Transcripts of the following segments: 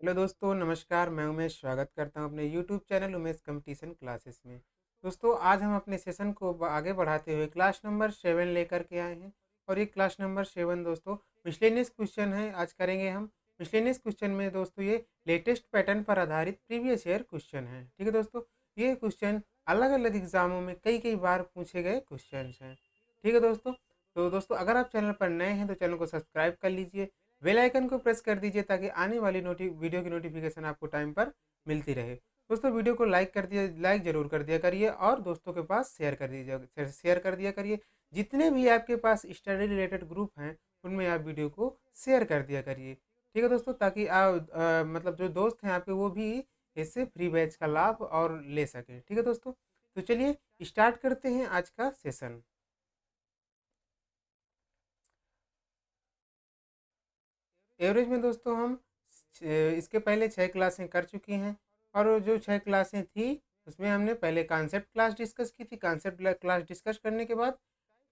Hello दोस्तों, नमस्कार। मैं उमेश स्वागत करता हूं अपने YouTube channel Umesh competition classes में। दोस्तों, आज हम अपने सेशन को आगे बढ़ाते हुए क्लास नंबर 7 लेकर के आए हैं। और ये क्लास नंबर 7 दोस्तों मिसलेनियस क्वेश्चन है। आज करेंगे हम मिसलेनियस क्वेश्चन में दोस्तों ये लेटेस्ट पैटर्न पर आधारित प्रीवियस ईयर क्वेश्चन है। ठीक है दोस्तों, ये क्वेश्चन अलग अलग एग्जामों में कई कई बार पूछे गए क्वेश्चन हैं। ठीक है दोस्तों, तो दोस्तों अगर आप चैनल पर नए हैं तो चैनल को सब्सक्राइब कर लीजिए, बेल आइकन को प्रेस कर दीजिए ताकि आने वाली वीडियो की नोटिफिकेशन आपको टाइम पर मिलती रहे। दोस्तों वीडियो को लाइक ज़रूर कर दिया करिए और दोस्तों के पास शेयर कर दिया करिए। जितने भी आपके पास स्टडी रिलेटेड ग्रुप हैं उनमें आप वीडियो को शेयर कर दिया करिए। ठीक है दोस्तों, ताकि आप मतलब जो दोस्त हैं आपके वो भी इससे फ्री बैच का लाभ और ले सकें। ठीक है दोस्तों, तो चलिए स्टार्ट करते हैं आज का सेशन। एवरेज में दोस्तों हम इसके पहले 6 क्लासें कर चुके हैं। और जो 6 क्लासें थी उसमें हमने पहले कॉन्सेप्ट क्लास डिस्कस की थी। कॉन्सेप्ट क्लास डिस्कस करने के बाद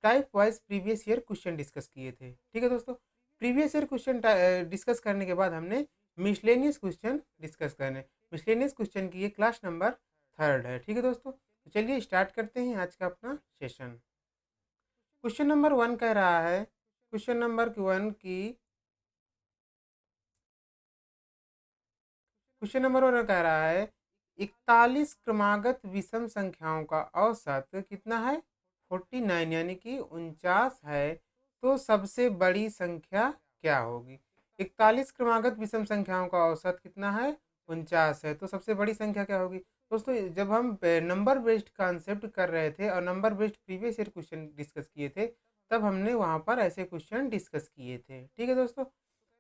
type wise previous year question discuss किए थे। ठीक है दोस्तों, प्रीवियस ईयर क्वेश्चन डिस्कस करने के बाद हमने मिसलेनियस क्वेश्चन डिस्कस करने मिसलेनियस क्वेश्चन की ये क्लास नंबर 3 है। ठीक है दोस्तों, तो चलिए स्टार्ट करते हैं आज का अपना सेशन। क्वेश्चन नंबर 1 कह रहा है, क्वेश्चन नंबर 1 की क्वेश्चन नंबर 1 कह रहा है 41 क्रमागत विषम संख्याओं का औसत कितना है? 49 यानी कि 49 है। तो सबसे बड़ी संख्या क्या होगी? 41 क्रमागत विषम संख्याओं का औसत कितना है? 49 है। तो सबसे बड़ी संख्या क्या होगी? दोस्तों जब हम नंबर बेस्ड कॉन्सेप्ट कर रहे थे और number based previous year question discuss किए थे, तब हमने वहाँ पर ऐसे क्वेश्चन डिस्कस किए थे। ठीक है दोस्तों,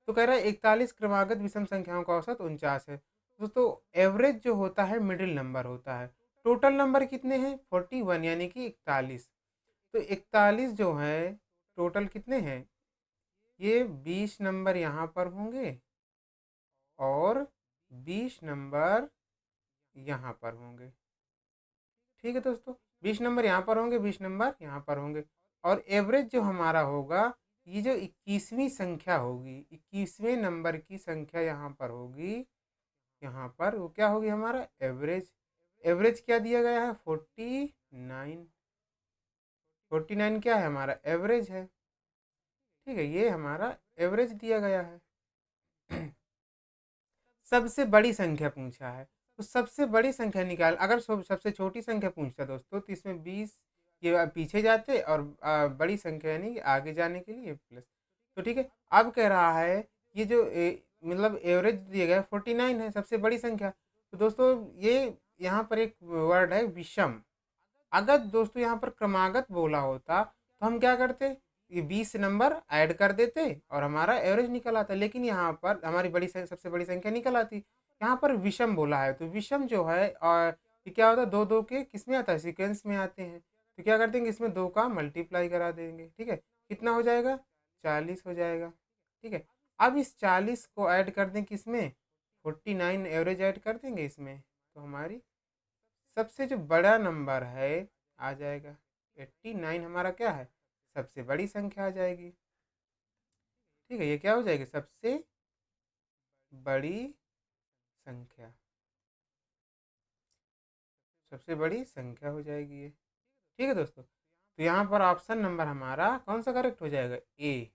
तो कह रहा है 41 क्रमागत विषम संख्याओं का औसत 49 है। दोस्तों एवरेज जो होता है मिडिल नंबर होता है। टोटल नंबर कितने हैं? 41 यानी कि 41। तो 41 जो है टोटल कितने हैं? ये 20 नंबर यहाँ पर होंगे और 20 नंबर यहाँ पर होंगे। ठीक है दोस्तों, 20 नंबर यहाँ पर होंगे, 20 नंबर यहाँ पर होंगे। और एवरेज जो हमारा होगा, ये जो 21वीं संख्या होगी, 21वें नंबर की संख्या यहाँ पर होगी, यहाँ पर वो क्या होगी? हमारा एवरेज। एवरेज क्या दिया गया है? 49। 49 क्या है? हमारा एवरेज है। ठीक है, ये हमारा एवरेज दिया गया है। सबसे बड़ी संख्या पूछा है, तो सबसे बड़ी संख्या निकाल। अगर सबसे छोटी संख्या पूछता दोस्तों तो इसमें 20 ये पीछे जाते और बड़ी संख्या यानी कि आगे जाने के लिए प्लस। तो ठीक है, अब कह रहा है ये जो मतलब एवरेज दिया गया 49 है, सबसे बड़ी संख्या। तो दोस्तों ये यहाँ पर एक वर्ड है विषम। अगर दोस्तों यहाँ पर क्रमागत बोला होता तो हम क्या करते? ये 20 नंबर ऐड कर देते और हमारा एवरेज निकल आता। लेकिन यहाँ पर हमारी सबसे बड़ी संख्या निकल आती। यहाँ पर विषम बोला है, तो विषम जो है और ये क्या होता है? दो दो के किस में आता है? सीक्वेंस में आते हैं। तो क्या कर देंगे? इसमें दो का मल्टीप्लाई करा देंगे। ठीक है, कितना हो जाएगा? 40 हो जाएगा। ठीक है, अब इस 40 को ऐड कर दें किसमें? 49 एवरेज ऐड कर देंगे इसमें, तो हमारी सबसे जो बड़ा नंबर है आ जाएगा। 89 हमारा क्या है? सबसे बड़ी संख्या आ जाएगी। ठीक है, ये क्या हो जाएगी? सबसे बड़ी संख्या। सबसे बड़ी संख्या हो जाएगी ये। ठीक है दोस्तों, तो यहाँ पर ऑप्शन नंबर हमारा कौन सा करेक्ट हो जाएगा? ए।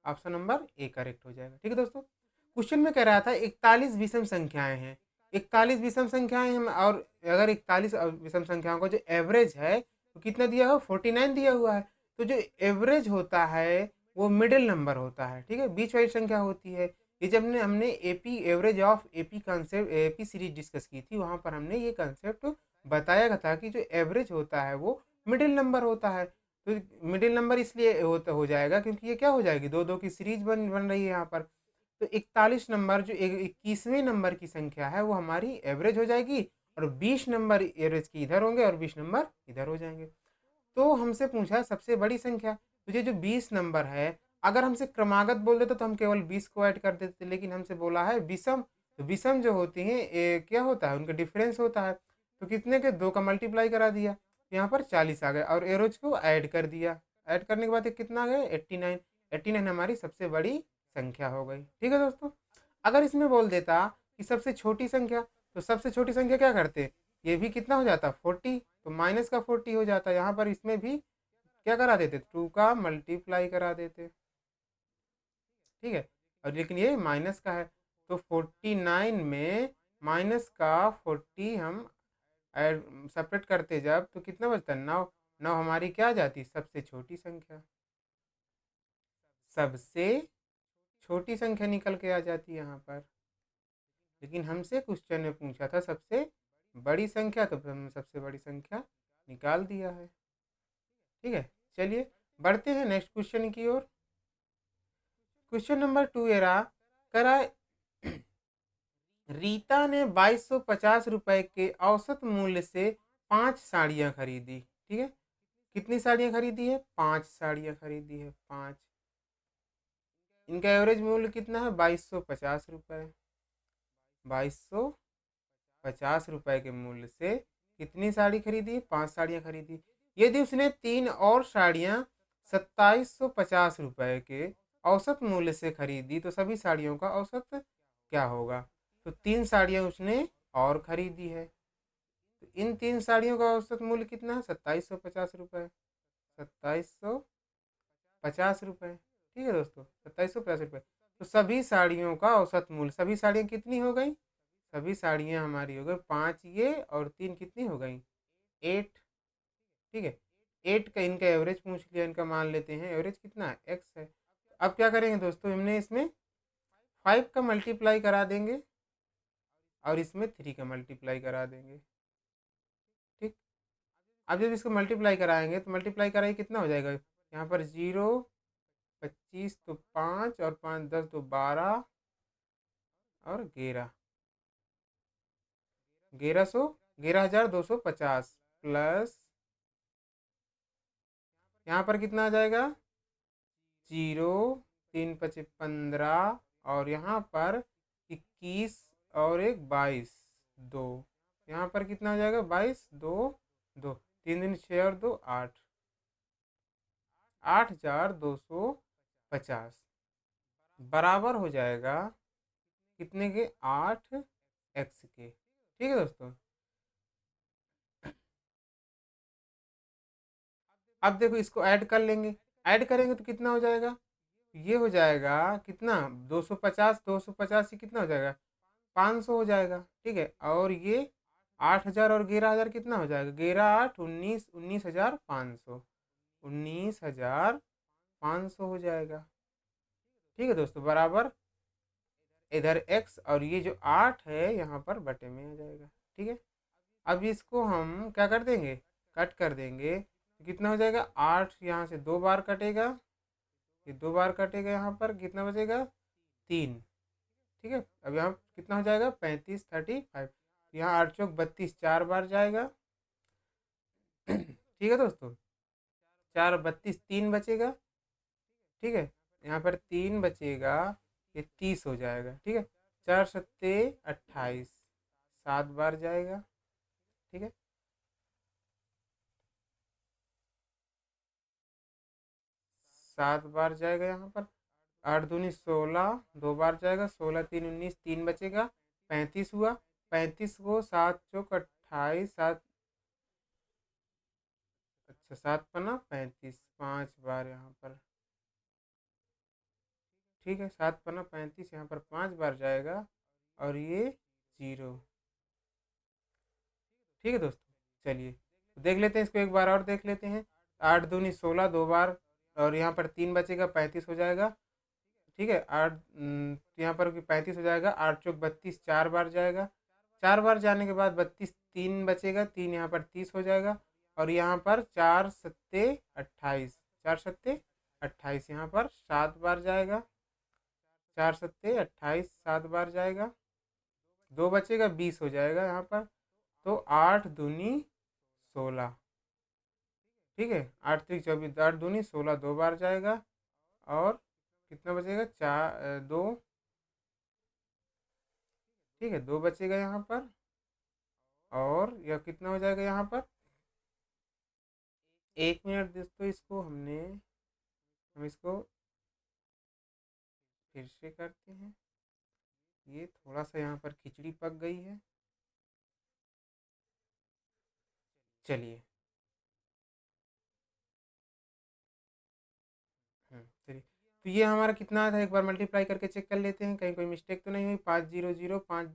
ऑप्शन नंबर ए करेक्ट हो जाएगा। ठीक है दोस्तों, क्वेश्चन में कह रहा था 41 विषम संख्याएं हैं। 41 विषम संख्याएं हैं और अगर 41 विषम संख्याओं का जो एवरेज है तो कितना दिया हुआ? 49 दिया हुआ है। तो जो एवरेज होता है वो मिडिल नंबर होता है। ठीक है, बीच वाली संख्या होती है। ये जब हमने AP average of AP concept AP series discuss की थी, वहाँ पर हमने ये कॉन्सेप्ट बताया था कि जो एवरेज होता है वो मिडिल नंबर होता है। तो मिडिल नंबर इसलिए हो जाएगा क्योंकि ये क्या हो जाएगी? दो दो की सीरीज बन बन रही है यहाँ पर। तो 41 नंबर जो 21वें नंबर की संख्या है वो हमारी एवरेज हो जाएगी और 20 नंबर एवरेज की इधर होंगे और 20 नंबर इधर हो जाएंगे। तो हमसे पूछा सबसे बड़ी संख्या, तो ये जो 20 नंबर है, अगर हमसे क्रमागत बोल देते तो हम केवल 20 को ऐड कर देते, लेकिन हमसे बोला है विषम। तो विषम जो होती हैं क्या होता है? उनका डिफरेंस होता है। तो कितने के? दो का मल्टीप्लाई करा दिया, यहाँ पर 40 आ गए और एवरेज को ऐड कर दिया। ऐड करने के बाद ये कितना आ गया? 89। 89 हमारी सबसे बड़ी संख्या हो गई। ठीक है दोस्तों, अगर इसमें बोल देता कि सबसे छोटी संख्या, तो सबसे छोटी संख्या क्या करते, ये भी कितना हो जाता 40, तो माइनस का 40 हो जाता। यहाँ पर इसमें भी क्या करा देते, 2 का मल्टीप्लाई करा देते। ठीक है, और लेकिन ये माइनस का है, तो 49 में माइनस का 40 हम ऐड सेपरेट करते जब, तो कितना बचता, 9। 9 हमारी क्या आ जाती, सबसे छोटी संख्या, सबसे छोटी संख्या निकल के आ जाती है यहाँ पर। लेकिन हमसे क्वेश्चन में पूछा था सबसे बड़ी संख्या, तो हमने सबसे बड़ी संख्या निकाल दिया है। ठीक है, चलिए बढ़ते हैं नेक्स्ट क्वेश्चन की ओर। क्वेश्चन नंबर 2 ये रहा, करा रीता ने 2250 रुपए के औसत मूल्य से 5 साड़ियाँ खरीदी। ठीक है, कितनी साड़ियाँ खरीदी है, 5 साड़ियाँ खरीदी है, 5। इनका एवरेज मूल्य कितना है, 2250 रुपये। 2250 रुपये के मूल्य से कितनी साड़ी खरीदी, 5 साड़ियाँ खरीदी। यदि उसने 3 और साड़ियाँ 2750 रुपये के औसत मूल्य से खरीदी, तो सभी साड़ियों का औसत क्या होगा। तो 3 साड़ियाँ उसने और खरीदी है, तो इन 3 साड़ियों का औसत मूल्य कितना है, 2750 रुपये। 2750 रुपये। ठीक है दोस्तों, 2750 रुपये। तो सभी साड़ियों का औसत मूल्य, सभी साड़ियाँ कितनी हो गई, सभी साड़ियाँ हमारी हो गई 5 ये और 3 कितनी हो गई, 8। ठीक है, 8 का इनका एवरेज पूछ लिया, इनका मान लेते हैं एवरेज कितना है, एक्स है। अब क्या करेंगे दोस्तों, हमने इसमें 5 का मल्टीप्लाई करा देंगे और इसमें 3 का मल्टीप्लाई करा देंगे। ठीक, अब जब इसको मल्टीप्लाई कराएंगे तो मल्टीप्लाई कराइए कितना हो जाएगा, यहाँ पर 0, 25 तो 5 और 5 10 तो 12 और 11, 11,250 प्लस यहाँ पर कितना आ जाएगा, 0, 3 पचे 15 और यहाँ पर 21 और एक 22, 2, यहाँ पर कितना हो जाएगा, 22 2 2, 3 दिन 6 और 2 8, 8,250 बराबर हो जाएगा कितने के, 8 एक्स के। ठीक है दोस्तों, अब देखो इसको ऐड कर लेंगे, ऐड करेंगे तो कितना हो जाएगा, ये हो जाएगा कितना, 250, 250 से कितना हो जाएगा, 500 हो जाएगा। ठीक है, और ये 8000 और 11000 कितना हो जाएगा, 11 8 19, 19,500, 19,500 हो जाएगा। ठीक है दोस्तों, बराबर इधर x और ये जो 8 है यहाँ पर बटे में आ जाएगा। ठीक है, अब इसको हम क्या कर देंगे, कट कर देंगे, तो कितना हो जाएगा, 8 यहाँ से 2 बार कटेगा, ये 2 बार कटेगा, यहाँ पर कितना बचेगा, 3। ठीक है, अब यहाँ कितना हो जाएगा, 35 35, यहाँ 8 चौक 32, 4 बार जाएगा। ठीक है दोस्तों, 4 32, 3 बचेगा। ठीक है, यहाँ पर 3 बचेगा, ये 30 हो जाएगा। ठीक है, 4 सत्ते 28, 7 बार जाएगा। ठीक है, 7 बार जाएगा यहाँ पर, 8 दूनी 16, 2 बार जाएगा, 16 3 19, 3 बचेगा, 35 हुआ। 35 को 7 चौक 28, 7, अच्छा 7 पना 35, 5 बार यहाँ पर। ठीक है, 7 पना 35, यहाँ पर 5 बार जाएगा और ये 0। ठीक है दोस्तों, चलिए तो देख लेते हैं इसको, एक बार और देख लेते हैं। 8 दूनी 16, 2 बार और यहाँ पर 3 बचेगा, 35 हो जाएगा। ठीक है, 8 यहाँ पर 35 हो जाएगा, 8 चौक 32, 4 बार जाएगा। 4 बार जाने के बाद 32, 3 बचेगा, 3 यहाँ पर 30 हो जाएगा। और यहाँ पर 4 सत्ते 28, 4 सत्ते 28, यहाँ पर 7 बार जाएगा। 4 सत्ते 28, 7 बार जाएगा, 2 बचेगा, 20 हो जाएगा यहाँ पर। तो 8 दूनी 16। ठीक है, 8 3 24, 8 दूनी 16, 2 बार जाएगा और कितना बचेगा, 2। ठीक है, 2 बचेगा यहाँ पर और यह कितना हो जाएगा यहाँ पर, 1 मिनट दोस्तों, इसको हम इसको फिर से करते हैं। ये थोड़ा सा यहाँ पर खिचड़ी पक गई है। चलिए। चलिए। तो ये हमारा कितना था, एक बार मल्टीप्लाई करके चेक कर लेते हैं, कहीं कोई मिस्टेक तो नहीं हुई। 500, 5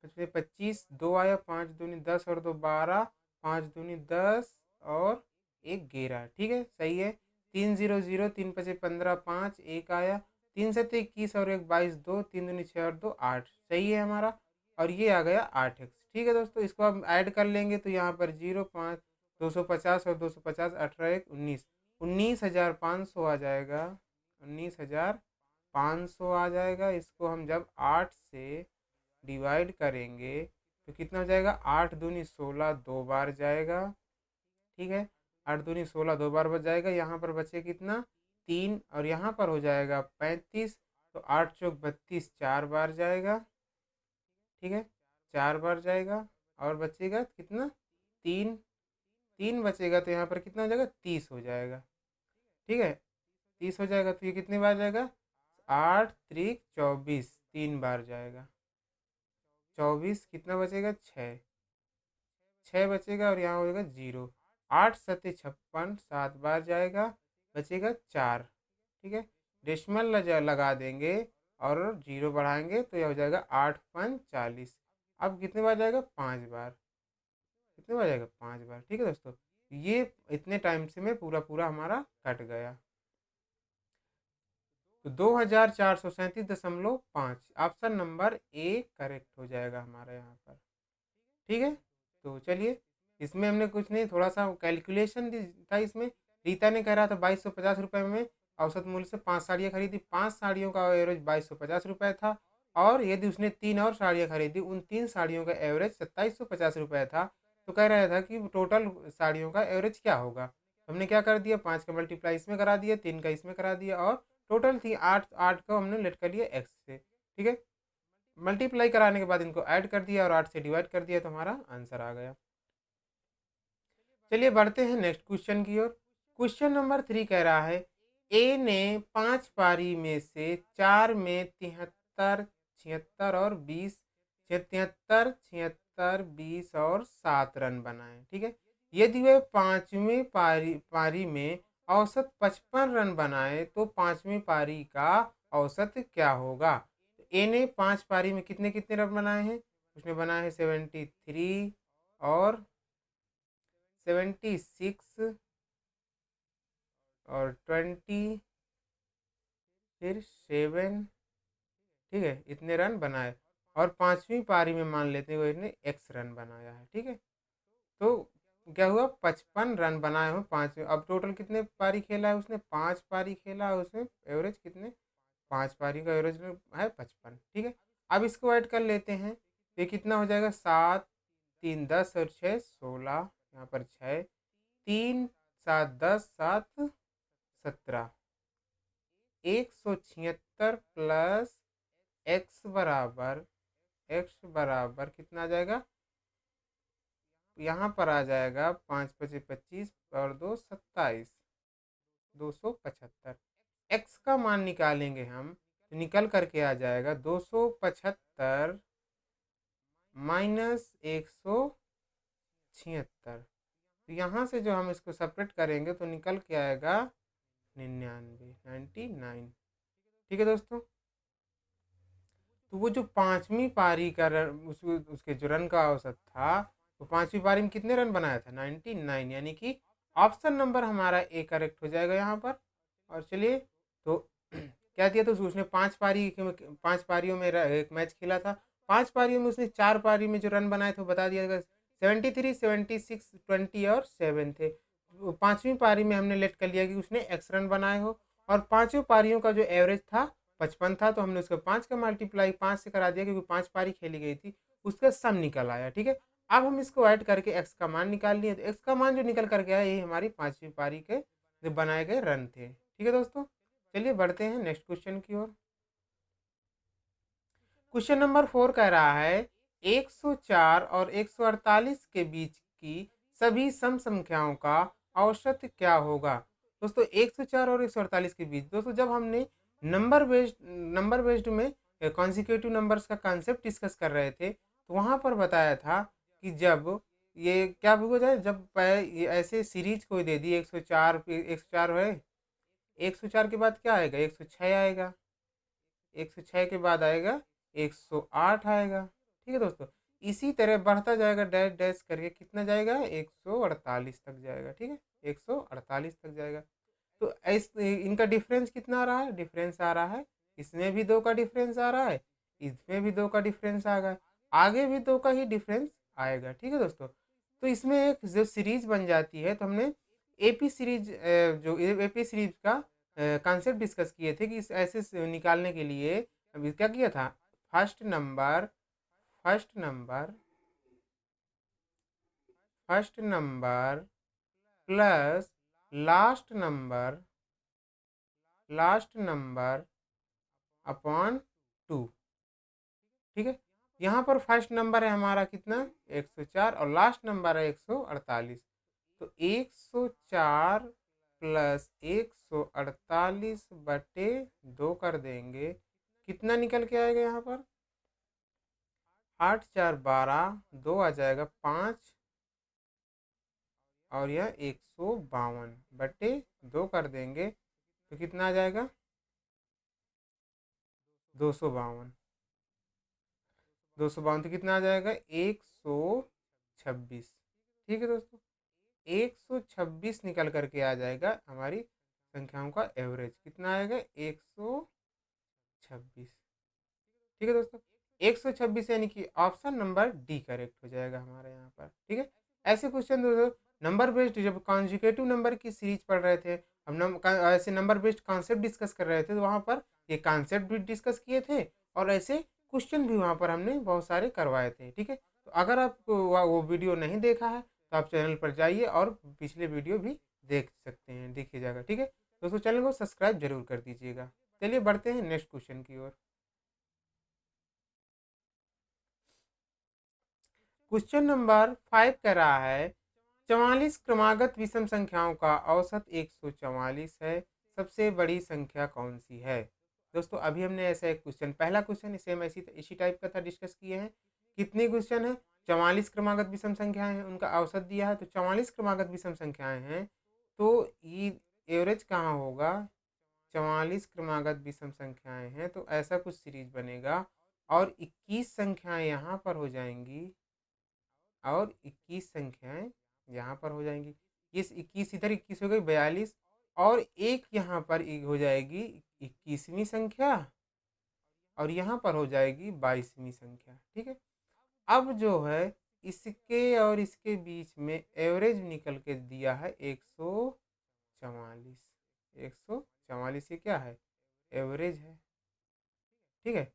पचपन 25, 2 आया, 5 दूनी 10 और 2 12, 5 दूनी 10 और एक 11। ठीक है, सही है। 300, 3 पचे 15, 5 एक आया, 3 सत्ते 21 और एक 22, 2 3 दूनी 6 और 2 8, सही है हमारा। और ये आ गया 8x। ठीक है दोस्तों, इसको हम ऐड कर लेंगे तो यहाँ पर 0 5 250 और 250 18 1 19, 19,500 आ जाएगा। 19,500 आ जाएगा। इसको हम जब 8 से डिवाइड करेंगे तो कितना हो जाएगा, 8 दूनी 16 दो बार जाएगा। ठीक है, 8 दूनी 16 दो बार बच जाएगा। यहाँ पर बचे कितना, 3, और यहाँ पर हो जाएगा 35। तो 8 चौक 32 4 बार जाएगा। ठीक है, 4 बार जाएगा। और बचेगा कितना, 3, 3 बचेगा तो यहाँ पर कितना हो जाएगा, 30 हो जाएगा। ठीक है, 30 हो जाएगा तो ये कितनी बार जाएगा, 8 त्रिक 24 3 बार जाएगा। 24 कितना बचेगा, 6, 6 बचेगा और यहाँ हो जाएगा 0। 8 सत्ते 56 7 बार जाएगा, बचेगा 4। ठीक है, डेसिमल लगा देंगे और 0 बढ़ाएंगे तो यह हो जाएगा 8 5 40। अब कितने बार जाएगा, 5 बार। कितने बार जाएगा, 5 बार। ठीक है दोस्तों, ये इतने टाइम से में पूरा पूरा हमारा कट गया। तो 2437.5, ऑप्शन नंबर ए करेक्ट हो जाएगा हमारा यहाँ पर। ठीक है, तो चलिए, इसमें हमने कुछ नहीं, थोड़ा सा कैलकुलेशन था इसमें। रीता ने कह रहा था 2250 रुपये में औसत मूल्य से 5 साड़ियाँ खरीदी। 5 साड़ियों का एवरेज 2250 रुपये था। और यदि उसने 3 और साड़ियाँ खरीदी, उन 3 साड़ियों का एवरेज 2750 रुपये था। तो कह रहा था कि टोटल साड़ियों का एवरेज क्या होगा। तो हमने क्या कर दिया, 5 का मल्टीप्लाई इसमें करा दिया, 3 का इसमें करा दिया, और टोटल थी 8, 8 को हमने लेट कर लिया एक्स से। ठीक है, मल्टीप्लाई कराने के बाद इनको ऐड कर दिया और 8 से डिवाइड कर दिया तो हमारा आंसर आ गया। चलिए बढ़ते हैं नेक्स्ट क्वेश्चन की ओर। क्वेश्चन नंबर 3 कह रहा है, ए ने 5 पारी में से 4 में 73, 76 और 20, 73, 76, 20 और 7 रन बनाए। ठीक है, यदि वह पांचवी पारी में औसत 55 रन बनाए तो पांचवी पारी का औसत क्या होगा। ए ने 5 पारी में कितने कितने रन बनाए हैं, उसने बनाए हैं 73 और 76 और 20, फिर 7। ठीक है, इतने रन बनाए। और पांचवी पारी में मान लेते हैं वो इसने एक्स रन बनाया है। ठीक है, तो क्या हुआ, 55 रन बनाए हो पाँचवें। अब टोटल कितने पारी खेला है उसने, 5 पारी खेला है उसमें, एवरेज कितने, 5 पारी का एवरेज है 55। ठीक है, अब इसको ऐड कर लेते हैं। ये कितना हो जाएगा, 7 3 10 और 6 16, यहाँ पर 6, 3 7 10 7 17, 176 प्लस एक्स बराबर कितना आ जाएगा, यहाँ पर आ जाएगा 5 पचे 25 और 2 27, 275। एक्स का मान निकालेंगे हम तो निकल करके आ जाएगा 275 माइनस 176। तो यहाँ से जो हम इसको सेपरेट करेंगे तो निकल के आएगा 99। ठीक है दोस्तों, तो वो जो पांचवी पारी का रन, उसके जो रन का औसत था, तो पांचवी पारी में कितने रन बनाया था, 99, यानी कि ऑप्शन नंबर हमारा ए करेक्ट हो जाएगा यहाँ पर। और चलिए, तो क्या दिया, तो उसने 5 पारियों में एक मैच खेला था। 5 पारियों में उसने 4 पारी में जो रन बनाए थे बता दिया, 73, 76, 20 और 7 थे। पांचवी पारी में हमने लेट कर लिया कि उसने एक्स रन बनाए हो। और पांचों पारियों का जो एवरेज था 55 था, तो हमने उसका 5 का मल्टीप्लाई 5 से करा दिया, क्योंकि 5 पारी खेली गई थी, उसका सम निकल आया। ठीक है, अब हम इसको ऐड करके एक्स का मान निकाल लिए, तो एक्स का मान जो निकल करके आया, ये हमारी पांचवी पारी के जो बनाए गए रन थे। ठीक है दोस्तों, चलिए बढ़ते हैं नेक्स्ट क्वेश्चन की ओर। क्वेश्चन नंबर 4 कह रहा है, 104 और 148 के बीच की सभी सम संख्याओं का औसत क्या होगा। दोस्तों 104 और 148 के बीच, दोस्तों जब हमने नंबर बेस्ड में कॉन्जिक्यूटिव नंबर्स का कॉन्सेप्ट डिस्कस कर रहे थे, तो वहाँ पर बताया था कि जब ये क्या हो जाए, जब ये ऐसे सीरीज कोई दे दी 104 104 है, 104 के बाद क्या आएगा, 106 आएगा, 106 के बाद आएगा 108 आएगा। ठीक है दोस्तों, इसी तरह बढ़ता जाएगा डैश डैश करके, कितना जाएगा, 148 तक जाएगा। ठीक है, 148 तक जाएगा। तो इस इनका डिफरेंस कितना आ रहा है, डिफरेंस आ रहा है, इसमें भी 2 का डिफरेंस आ रहा है, इसमें भी 2 का डिफरेंस आ गया, आगे भी 2 का ही डिफरेंस आएगा। ठीक है दोस्तों, तो इसमें एक जो सीरीज बन जाती है, तो हमने एपी सीरीज, जो एपी सीरीज का कॉन्सेप्ट डिस्कस किए थे कि इस ऐसे निकालने के लिए अभी क्या किया था, first number first number first number plus last number upon 2। ठीक है, यहाँ पर फर्स्ट नंबर है हमारा कितना, 104, और लास्ट नंबर है 148। तो 104 प्लस 148 बटे 2 कर देंगे, कितना निकल के आएगा यहाँ पर, 8 4 12, 2 आ जाएगा 5, और यह 152 बटे 2 कर देंगे, तो कितना आ जाएगा, 252। 252 तो कितना आ जाएगा, 126। ठीक है दोस्तों, 126 निकल करके आ जाएगा हमारी संख्याओं का एवरेज, कितना आएगा, 126। ठीक है दोस्तों, 126 यानी कि ऑप्शन नंबर डी करेक्ट हो जाएगा हमारे यहाँ पर। ठीक है, ऐसे क्वेश्चन दोस्तों नंबर बेस्ड, जब कॉन्जिक्यूटिव नंबर की सीरीज पढ़ रहे थे, हम ऐसे नंबर बेस्ड कॉन्सेप्ट डिस्कस कर रहे थे, तो वहाँ पर ये कॉन्सेप्ट भी डिस्कस किए थे, और ऐसे क्वेश्चन भी वहाँ पर हमने बहुत सारे करवाए थे। ठीक है, तो अगर आपको वो वीडियो नहीं देखा है, तो आप चैनल पर जाइए और पिछले वीडियो भी देख सकते हैं, देखिए जाएगा। ठीक है दोस्तों, चैनल को सब्सक्राइब जरूर कर दीजिएगा। चलिए बढ़ते हैं नेक्स्ट क्वेश्चन की ओर। क्वेश्चन नंबर 5 कह रहा है, 44 क्रमागत विषम संख्याओं का औसत 144 है, सबसे बड़ी संख्या कौन सी है। दोस्तों अभी हमने ऐसा एक क्वेश्चन, पहला क्वेश्चन सेम इसी टाइप का था, डिस्कस किए हैं। कितने क्वेश्चन है, 44 क्रमागत विषम संख्याएं हैं, उनका औसत दिया है, तो 44 क्रमागत विषम संख्याएं हैं, तो ये एवरेज कहाँ होगा, 44 क्रमागत विषम संख्याएं हैं, तो ऐसा कुछ सीरीज बनेगा, और 21 संख्याएं यहाँ पर हो जाएंगी, और 21 संख्याएं यहाँ पर हो जाएंगी, इस 21 इधर 21 हो गई 42, और एक यहाँ पर हो जाएगी 21वीं संख्या, और यहाँ पर हो जाएगी 22वीं संख्या। ठीक है, अब जो है इसके और इसके बीच में एवरेज निकल के दिया है 144। 144 ये क्या है, एवरेज है। ठीक है,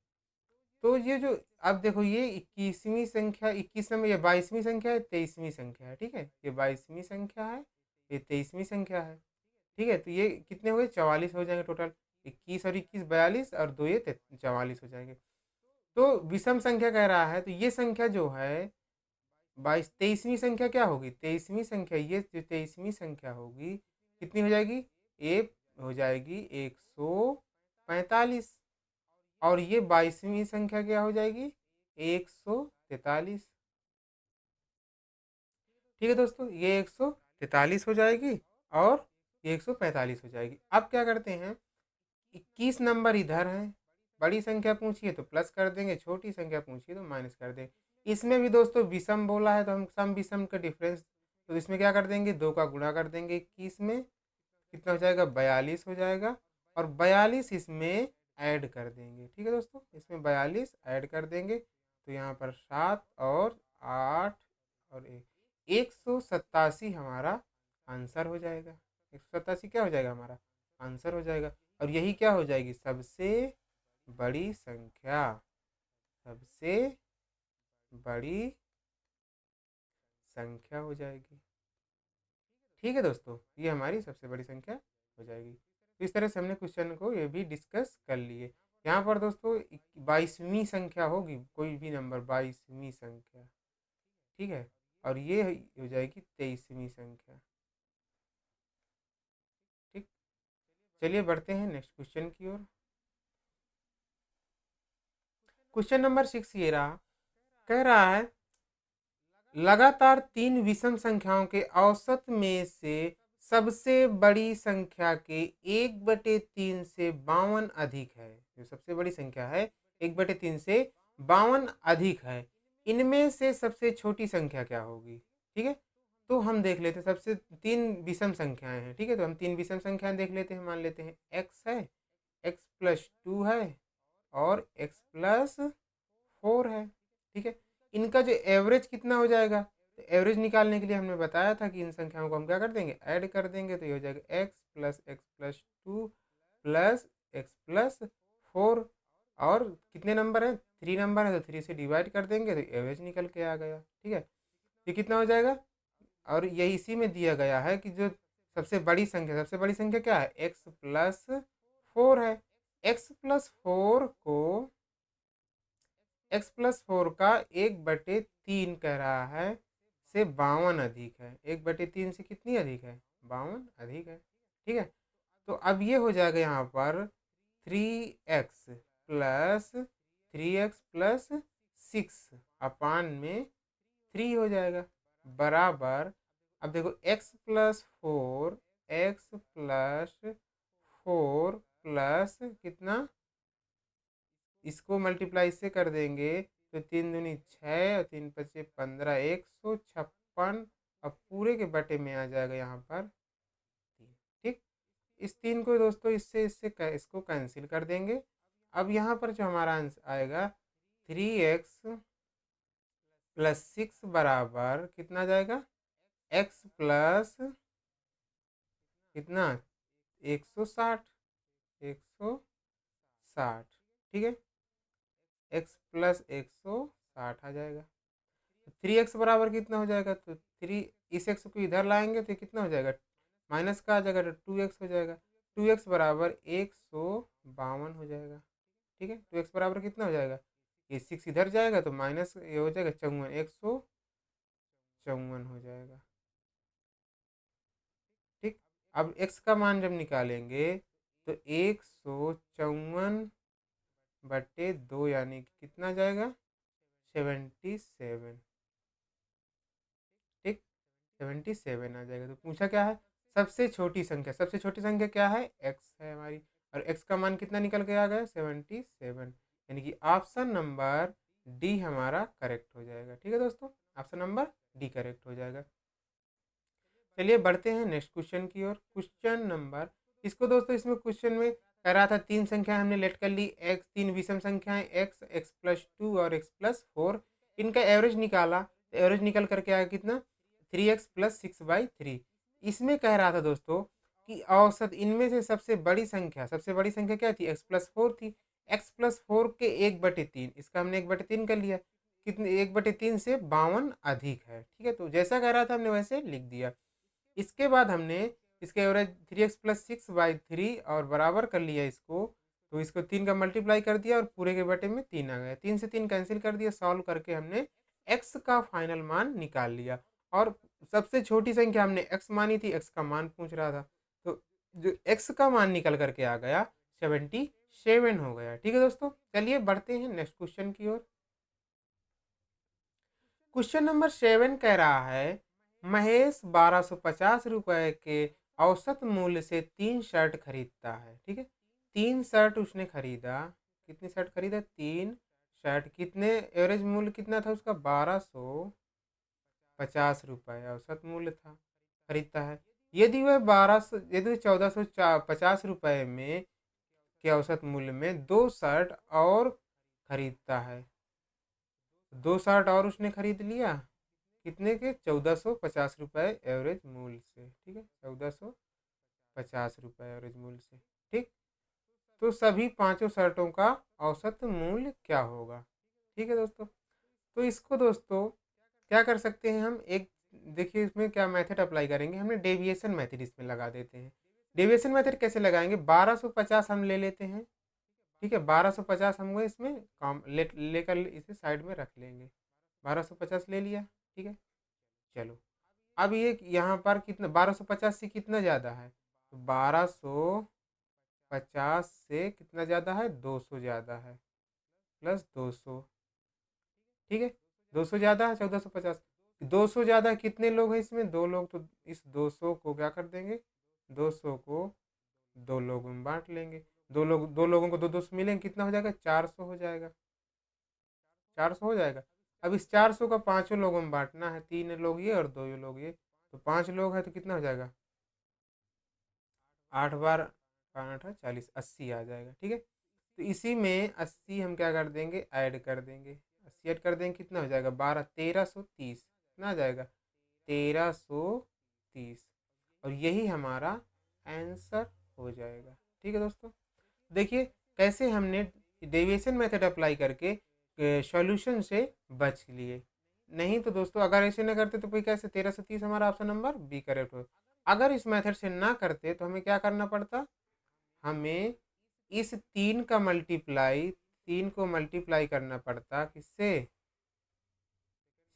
तो ये जो, अब देखो ये 21वीं संख्या, 21 में ये 22वीं संख्या है, 23वीं संख्या है। ठीक है, ये 22वीं संख्या है, ये 23वीं संख्या है। ठीक है, तो ये कितने हो गए, 44 हो जाएंगे टोटल, 21 और 21 42, और 2 ये 44 हो जाएंगे। तो विषम संख्या कह रहा है, तो ये संख्या जो है 23वीं संख्या क्या होगी, 23वीं संख्या, ये जो 23वीं संख्या होगी कितनी हो जाएगी, ये हो जाएगी 145, और ये 22वीं संख्या क्या हो जाएगी, 143। ठीक है दोस्तों, ये 143 हो जाएगी, और ये 145 हो जाएगी। अब क्या करते हैं, 21 नंबर इधर है, बड़ी संख्या पूछिए तो प्लस कर देंगे, छोटी संख्या पूछिए तो माइनस कर देंगे। इसमें भी दोस्तों विषम बोला है, तो हम सम विषम का डिफरेंस, तो इसमें क्या कर देंगे, 2 का गुणा कर देंगे 21 में, कितना हो जाएगा, 42 हो जाएगा, और 42 इसमें ऐड कर देंगे। ठीक है दोस्तों, इसमें 42 ऐड कर देंगे, तो यहाँ पर 7 और 8 और 187 हमारा आंसर हो जाएगा। 187 क्या हो जाएगा, हमारा आंसर हो जाएगा, और यही क्या हो जाएगी, सबसे बड़ी संख्या, सबसे बड़ी संख्या हो जाएगी। ठीक है दोस्तों, ये हमारी सबसे बड़ी संख्या हो जाएगी। तो इस तरह से हमने क्वेश्चन को ये भी डिस्कस कर लिए। यहाँ पर दोस्तों 22वीं संख्या होगी, कोई भी नंबर 22वीं संख्या। ठीक है, और ये हो जाएगी 23वीं संख्या। ठीक, चलिए बढ़ते हैं नेक्स्ट क्वेश्चन की ओर। क्वेश्चन नंबर 6 ये रहा, कह रहा है लगातार 3 विषम संख्याओं के औसत में से सबसे बड़ी संख्या के 1/3 से 52 अधिक है। जो सबसे बड़ी संख्या है 1/3 से 52 अधिक है, इनमें से सबसे छोटी संख्या क्या होगी? ठीक है, तो हम देख लेते हैं। सबसे 3 विषम संख्याएं हैं, ठीक है, तो हम 3 विषम संख्याएं देख लेते हैं। मान लेते हैं x है, x+2 है और x+4 है। ठीक है, इनका जो एवरेज कितना हो जाएगा, तो एवरेज निकालने के लिए हमने बताया था कि इन संख्याओं को हम क्या कर देंगे, ऐड कर देंगे। तो ये हो जाएगा x+x+2 प्लस x+4 और कितने नंबर है, 3 नंबर है, तो 3 से डिवाइड कर देंगे तो एवरेज निकल के आ गया। ठीक है, ये कितना हो जाएगा, और यही इसी में दिया गया है कि जो सबसे बड़ी संख्या क्या है, x+4 है। x+4 का 1/3 कह रहा है से 52 अधिक है। 1/3 से कितनी अधिक है, 52 अधिक है। ठीक है, तो अब ये हो जाएगा यहाँ पर 3x अपान में 3 हो जाएगा, बराबर। अब देखो x+4 प्लस कितना, इसको मल्टीप्लाई से कर देंगे तो 3 दूनी 6 और 3 पचे 15, 156। अब पूरे के बटे में आ जाएगा यहाँ पर 3। ठीक, इस 3 को दोस्तों इसको कैंसिल कर देंगे। अब यहाँ पर जो हमारा आंसर आएगा 3x+6 बराबर कितना जाएगा, x प्लस कितना, 160। 160, ठीक है, x+160 आ जाएगा। 3x बराबर कितना हो जाएगा, तो 3 इस x को इधर लाएंगे तो कितना हो जाएगा, माइनस का आ जाएगा तो 2x हो जाएगा। 2x बराबर 152 हो जाएगा। ठीक है, 2x बराबर कितना हो जाएगा, ये 6 इधर जाएगा तो माइनस ये हो जाएगा 54, 154 हो जाएगा। ठीक, अब x का मान जब निकालेंगे तो 154/2 यानी कि कितना जाएगा, 77। ठीक, 77 आ जाएगा। तो पूछा क्या है, सबसे छोटी संख्या। सबसे छोटी संख्या क्या है, x है हमारी, और x का मान कितना निकल के आ गया, 77। यानी कि ऑप्शन नंबर डी हमारा करेक्ट हो जाएगा। ठीक है दोस्तों, ऑप्शन नंबर डी करेक्ट हो जाएगा। चलिए बढ़ते हैं नेक्स्ट क्वेश्चन की ओर। क्वेश्चन नंबर, इसको दोस्तों इसमें क्वेश्चन में कह रहा था 3 संख्या हमने लेट कर ली, x 3 विषम संख्याएं x, x+2 और x+4, इनका एवरेज निकाला तो एवरेज निकल करके आया कितना, 3x+6/3। इसमें कह रहा था दोस्तों कि औसत इनमें से सबसे बड़ी संख्या क्या थी, x+4 थी। x+4 के 1/3, इसका हमने 1/3 कर लिया, कितने 1/3 से 52 अधिक है। ठीक है, तो जैसा कह रहा था हमने वैसे लिख दिया। इसके बाद हमने इसके एवरेज 3x+6/3 और बराबर कर लिया इसको, तो इसको 3 का मल्टीप्लाई कर दिया और पूरे के बटे में 3 आ गया। 3 से 3 कैंसिल कर दिया, सॉल्व करके हमने x का फाइनल मान निकाल लिया। और सबसे छोटी संख्या हमने x मानी थी, x का मान पूछ रहा था, तो जो x का मान निकल करके आ गया 77 हो गया। ठीक है दोस्तों, चलिए बढ़ते हैं नेक्स्ट क्वेश्चन की ओर। क्वेश्चन नंबर 7 कह रहा है महेश 1250 रुपए के औसत मूल्य से 3 शर्ट खरीदता है। ठीक है, 3 शर्ट उसने खरीदा, कितनी शर्ट खरीदा, 3 शर्ट, कितने एवरेज मूल्य कितना था उसका, 1250 रुपये औसत मूल्य था, खरीदता है। यदि 1450 रुपये में के औसत मूल्य में 2 शर्ट और खरीदता है, 2 शर्ट और उसने खरीद लिया, कितने के, 1450 रुपये एवरेज मूल्य से। ठीक है, 1450 रुपये एवरेज मूल्य से। ठीक, तो सभी पांचों शर्टों का औसत मूल्य क्या होगा। ठीक है दोस्तों, तो इसको दोस्तों क्या कर सकते हैं हम, एक देखिए इसमें क्या मेथड अप्लाई करेंगे, हमने डेविएशन मेथड इसमें लगा देते हैं। डेविएशन मेथड कैसे लगाएंगे, 1250 हम ले लेते हैं। ठीक है, 1250 हम इसमें काम लेकर इसे साइड में रख लेंगे। 1250 ले लिया। ठीक है, चलो अब ये यहाँ पर कितना, 1250 से कितना ज़्यादा है, तो 1250 से कितना ज़्यादा है, 200 ज़्यादा है। प्लस 200। ठीक है, 200 ज़्यादा है 1450। 200 ज़्यादा कितने लोग हैं इसमें? 2 लोग, तो इस 200 को क्या कर देंगे, 200 को 2 लोगों में बांट लेंगे। 2 लोगों को 2-2 से मिलेंगे, कितना हो जाएगा, 400 हो जाएगा। 400 हो जाएगा। अब इस 400 का पाँचों लोगों में बांटना है, 3 लोग ये और 2 ये लोग ये, तो 5 लोग हैं तो कितना हो जाएगा, 8 बार 8 है 40, 80 आ जाएगा। ठीक है, तो इसी में 80 हम क्या कर देंगे, ऐड कर देंगे। 80 ऐड कर देंगे, कितना हो जाएगा, 12, 1330, कितना आ जाएगा, 1330। और यही हमारा आंसर हो जाएगा। ठीक है दोस्तों, देखिए कैसे हमने डेविएशन मेथड अप्लाई करके सॉल्यूशन से बच लिए। नहीं तो दोस्तों अगर ऐसे ना करते तो फिर कैसे 1330 हमारा ऑप्शन नंबर बी करेक्ट हो। अगर इस मेथड से ना करते तो हमें क्या करना पड़ता, हमें इस 3 को मल्टीप्लाई करना पड़ता, किससे,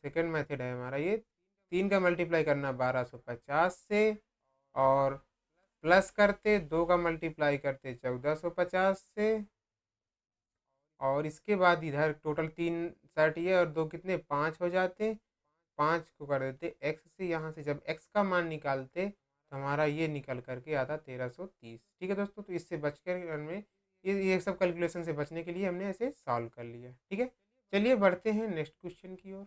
सेकंड मेथड है हमारा ये, 3 का मल्टीप्लाई करना 1250 से, और प्लस करते 2 का मल्टीप्लाई करते 1450 से, और इसके बाद इधर टोटल 3 सेट ये और 2 कितने 5 हो जाते, 5 को कर देते एक्स से, यहाँ से जब एक्स का मान निकालते तो हमारा ये निकल करके आता 1330। ठीक है दोस्तों, तो इससे बच कर हमें ये सब कैलकुलेशन से बचने के लिए हमने ऐसे सॉल्व कर लिया। ठीक है, चलिए बढ़ते हैं नेक्स्ट क्वेश्चन की ओर।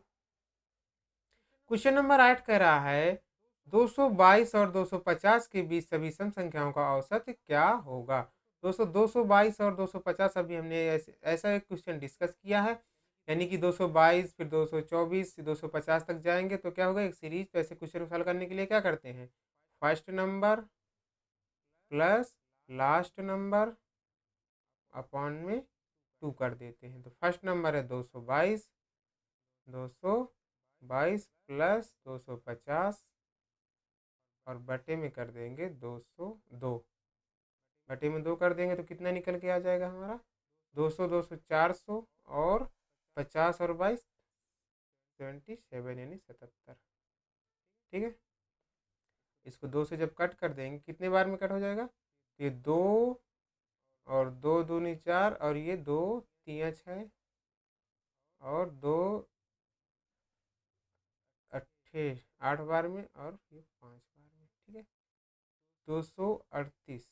क्वेश्चन नंबर 8 कह रहा है 222 और 250 के बीच सभी सम संख्याओं का औसत क्या होगा। दोस्तों 222 और 250 अभी हमने ऐसा एक क्वेश्चन डिस्कस किया है, यानी कि 222 फिर 224 फिर 250 तक जाएंगे तो क्या होगा, एक सीरीज। तो ऐसे क्वेश्चन को सॉल्व करने के लिए क्या करते हैं, first number plus last number upon में 2 कर देते हैं। तो फर्स्ट नंबर है 222, 222 प्लस 250 और बटे में कर देंगे 202। बटे में 2 कर देंगे तो कितना निकल के आ जाएगा हमारा, 200 200 400 और 50 और 22 77 यानी 77। ठीक है, इसको 2 से जब कट कर देंगे कितने बार में कट हो जाएगा, ये 2 और 2 दूनी 4 और ये 2 तिया 6 और 2 अट्ठे 8 बार में और ये 5 बार में। ठीक है, 238।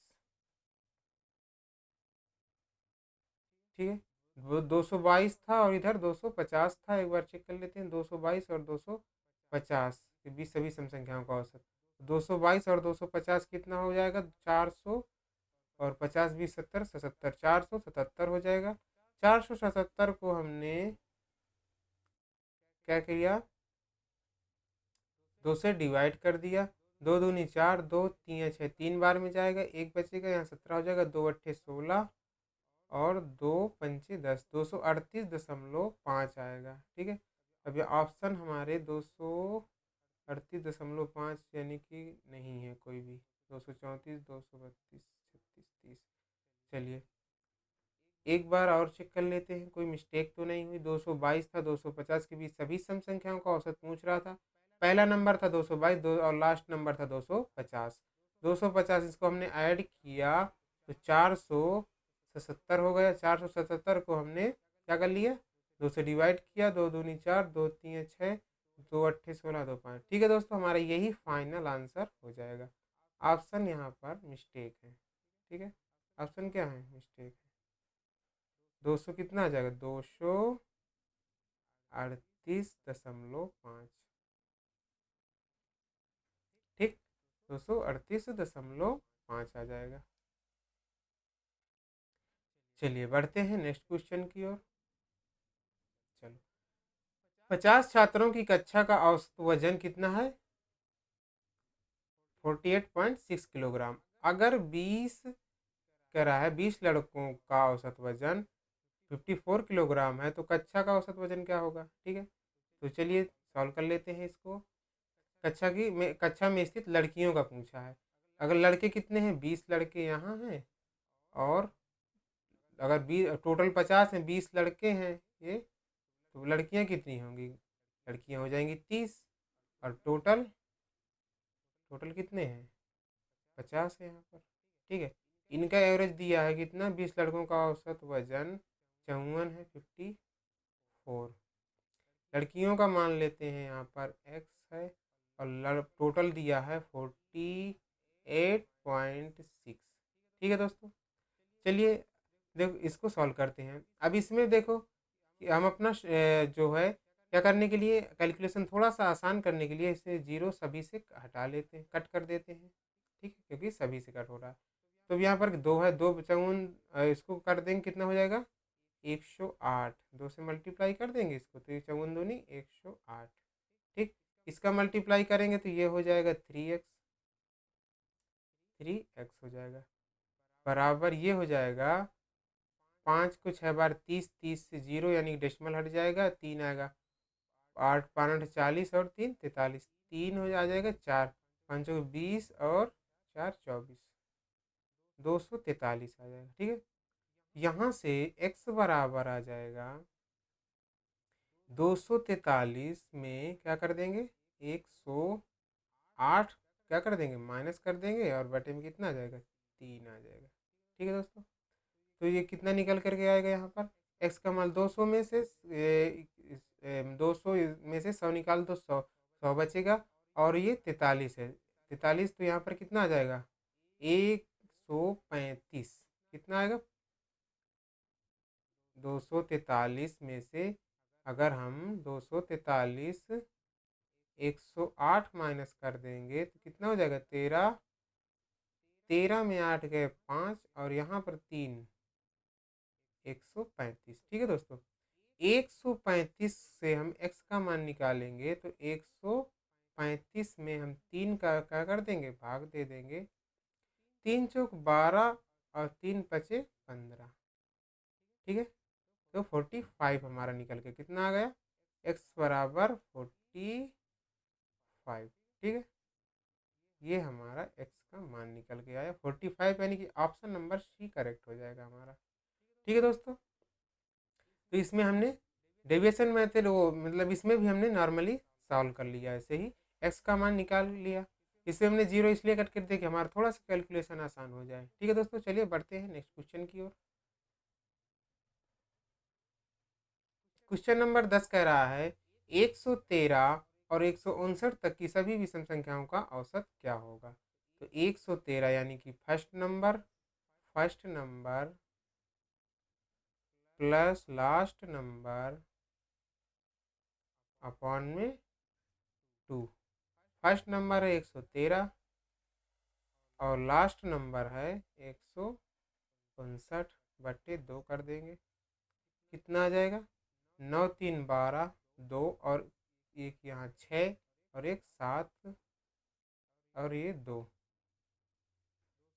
ठीक है, वो 222 था और इधर 250 था, एक बार चेक कर लेते हैं, 222 और 250 के बीच सभी सम संख्याओं का औसत। 222 और 250 कितना हो जाएगा, 400 और 50 बीस 70 77, 477 हो जाएगा। 477 को हमने क्या किया, 2 से डिवाइड कर दिया, 2 दूनी 4, 2 तीन 6, 3 बार में जाएगा, एक बचेगा, यहाँ 17 हो जाएगा, 2 अट्ठे 16 और 2 पंचे 10, 238.5 आएगा। ठीक है, अब ये ऑप्शन हमारे 238.5 यानी कि नहीं है कोई भी, 234 232 36 30। चलिए एक बार और चेक कर लेते हैं, कोई मिस्टेक तो नहीं हुई। 222 था, 250 के बीच सभी सम संख्याओं का औसत पूछ रहा था। पहला नंबर था 222, दो और लास्ट नंबर था 250। 250 इसको हमने ऐड किया तो 477 हो गया। 477 को हमने क्या कर लिया, 2 से डिवाइड किया, 2 दूनी 4, 2 तीन 6, 2 अट्ठे 16, 2 5। ठीक है दोस्तों, हमारा यही फाइनल आंसर हो जाएगा। ऑप्शन यहाँ पर मिस्टेक है। ठीक है, ऑप्शन क्या है, मिस्टेक है। 200 कितना आ जाएगा, 238.5। ठीक, 238.5 आ जाएगा। चलिए बढ़ते हैं नेक्स्ट क्वेश्चन की ओर। चलो, 50 छात्रों की कक्षा का औसत वजन कितना है, 48.6 किलोग्राम। अगर 20 कह रहा है 20 लड़कों का औसत वजन 54 किलोग्राम है तो कक्षा का औसत वजन क्या होगा। ठीक है, तो चलिए सॉल्व कर लेते हैं इसको। कक्षा में स्थित लड़कियों का पूछा है। अगर लड़के कितने हैं, 20 लड़के यहाँ हैं, और अगर 20 टोटल 50 हैं, 20 लड़के हैं ये, तो लड़कियाँ कितनी होंगी, लड़कियाँ हो जाएंगी 30। और टोटल टोटल कितने हैं, 50 है यहाँ पर। ठीक है, इनका एवरेज दिया है कितना, 20 लड़कों का औसत वजन 54 है 54। लड़कियों का मान लेते हैं यहाँ पर x है और टोटल दिया है 48.6। ठीक है दोस्तों, चलिए देखो इसको सॉल्व करते हैं। अब इसमें देखो कि हम अपना जो है क्या करने के लिए, कैलकुलेशन थोड़ा सा आसान करने के लिए इसे जीरो सभी से हटा लेते हैं, कट कर देते हैं। ठीक है, क्योंकि सभी से कट हो रहा है। तो यहाँ पर दो है, दो चौवन इसको कर देंगे, कितना हो जाएगा 108। दो से मल्टीप्लाई कर देंगे इसको तो ये चौवन दूनी 108। ठीक, इसका मल्टीप्लाई करेंगे तो ये हो जाएगा 3x, 3x हो जाएगा बराबर ये हो जाएगा 5 को 6 बार 30, 30 से जीरो यानी डेसिमल हट जाएगा, 3 आएगा, 8 5 40 और 3 43, 3 हो आ जाएगा, 4 5 20 और 4 24, 243 आ जाएगा। ठीक है, यहाँ से x बराबर आ जाएगा 243 में क्या कर देंगे 108 क्या कर देंगे माइनस कर देंगे और बटे में कितना आ जाएगा 3 आ जाएगा। ठीक है दोस्तों, तो ये कितना निकल करके आएगा यहाँ पर x का मान 200 में से 200 में से 100 निकाल दो, 100 100 बचेगा और ये 43 है, 43 तो यहाँ पर कितना आ जाएगा 135। कितना आएगा 243 में से अगर हम 243 108 माइनस कर देंगे तो कितना हो जाएगा 13, 13 में 8 गए 5 और यहाँ पर 3, 135। ठीक है दोस्तों, 135 से हम x का मान निकालेंगे तो 135 में हम 3 का क्या कर देंगे भाग दे देंगे, 3 चौक 12 और 3 पचे 15। ठीक है, तो 45 हमारा निकल के कितना आ गया x बराबर 45। ठीक है, ये हमारा x का मान निकल के आया 45, यानी कि ऑप्शन नंबर सी करेक्ट हो जाएगा हमारा। ठीक है दोस्तों, तो इसमें हमने डेविएशन मेथड वो मतलब इसमें भी हमने नॉर्मली सॉल्व कर लिया, ऐसे ही x का मान निकाल लिया। इसमें हमने जीरो इसलिए कट कर दिया कि हमारा थोड़ा सा कैलकुलेशन आसान हो जाए। ठीक है दोस्तों, चलिए बढ़ते हैं नेक्स्ट क्वेश्चन की ओर। क्वेश्चन नंबर 10 कह रहा है 113 और 159 तक की सभी विषम संख्याओं का औसत क्या होगा। तो 113 यानी कि first number plus last number upon में 2। फर्स्ट नंबर है 113 और लास्ट नंबर है 159 बट्टे 2 कर देंगे, कितना आ जाएगा 9 3 12, 2 और एक यहाँ 6 और एक 7 और ये 2,